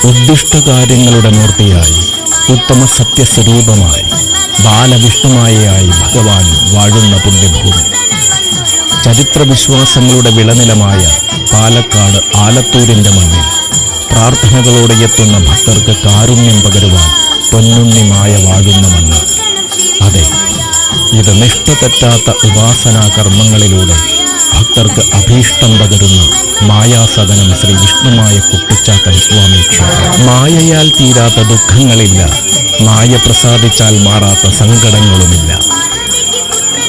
ഉദ്ദിഷ്ടകാര്യങ്ങളുടെ മൂർത്തിയായി ഉത്തമ സത്യസ്വരൂപമായി ബാലവിഷ്ണുമായയായി ഭഗവാൻ വാഴുന്ന പുണ്യഭൂമി. ചരിത്രവിശ്വാസങ്ങളുടെ വിളനിലമായ പാലക്കാട് ആലത്തൂരിൻ്റെ മണ്ണിൽ പ്രാർത്ഥനകളോടെ എത്തുന്ന ഭക്തർക്ക് കാരുണ്യം പകരുവാൻ പൊന്നുണ്ണിമായ വാഴുന്ന മണ്ണ്. അതെ, ഇത് നിഷ്ഠ തെറ്റാത്ത ഉപാസനാ കർമ്മങ്ങളിലൂടെ ഭക്തർക്ക് അഭീഷ്ടം പകരുന്ന മായാസദനം ശ്രീ വിഷ്ണുമായ കുട്ടിച്ചാത്തൻ സ്വാമി ക്ഷേത്രം. മായയാൽ തീരാത്ത ദുഃഖങ്ങളില്ല, മായ പ്രസാദിച്ചാൽ മാറാത്ത സങ്കടങ്ങളുമില്ല.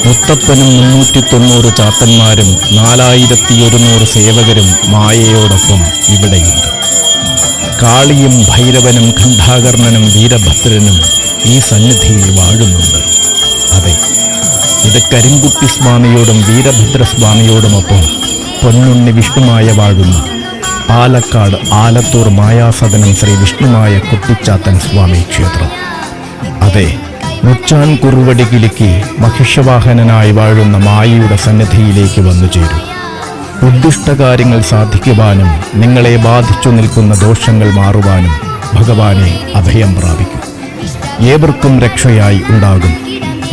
മുത്തപ്പനും 390 ചാത്തന്മാരും 4100 സേവകരും മായയോടൊപ്പം ഇവിടെയുണ്ട്. കാളിയും ഭൈരവനും ഖണ്ഡാകർണനും വീരഭദ്രനും ഈ സന്നിധിയിൽ വാഴുന്നുണ്ട്. അതെ, ഇത് കരിങ്കുട്ടി സ്വാമിയോടും വീരഭദ്രസ്വാമിയോടുമൊപ്പം പൊന്നുണ്ണി വിഷ്ണുമായ വാഴുന്ന പാലക്കാട് ആലത്തൂർ മായാസദനം ശ്രീ വിഷ്ണുമായ കുട്ടിച്ചാത്തൻ സ്വാമി ക്ഷേത്രം. അതെ, മുച്ചാൻ കുറുവടി കിലുക്കി മഹിഷവാഹനനായി വാഴുന്ന മായയുടെ സന്നിധിയിലേക്ക് വന്നു ചേരൂ. ഉദ്ദിഷ്ടകാര്യങ്ങൾ സാധിക്കുവാനും നിങ്ങളെ ബാധിച്ചു നിൽക്കുന്ന ദോഷങ്ങൾ മാറുവാനും ഭഗവാനെ അഭയം പ്രാപിക്കും. ഏവർക്കും രക്ഷയായി ഉണ്ടാകും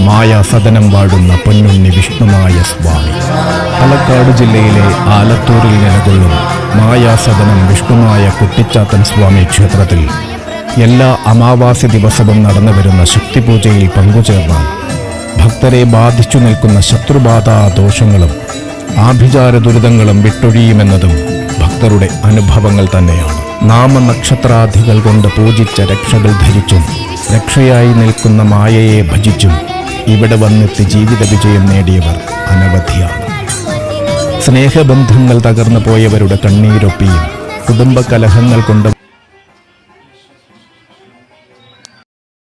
മായാസദനം വാഴുന്ന പൊന്നുണ്ണി വിഷ്ണുമായ സ്വാമി. പാലക്കാട് ജില്ലയിലെ ആലത്തൂരിൽ നിലകൊള്ളും മായാസദനം വിഷ്ണുമായ കുട്ടിച്ചാത്തൻ സ്വാമി ക്ഷേത്രത്തിൽ എല്ലാ അമാവാസി ദിവസവും നടന്നുവരുന്ന ശക്തിപൂജയിൽ പങ്കുചേർന്നാൽ ഭക്തരെ ബാധിച്ചു നിൽക്കുന്ന ശത്രുബാധാ ദോഷങ്ങളും ആഭിചാര ദുരിതങ്ങളും വിട്ടൊഴിയുമെന്നതും ഭക്തരുടെ അനുഭവങ്ങൾ തന്നെയാണ്. നാമനക്ഷത്രാദികൾ കൊണ്ട് പൂജിച്ച രക്ഷകൾ ധരിച്ചും രക്ഷയായി നിൽക്കുന്ന മായയെ ഭജിച്ചും ഇവിടെ വന്നെത്തി ജീവിത വിജയം നേടിയവർ അനവധിയാണ്. സ്നേഹബന്ധങ്ങൾ തകർന്നു പോയവരുടെ കണ്ണീരൊപ്പിയും കുടുംബകലഹങ്ങൾ കൊണ്ട്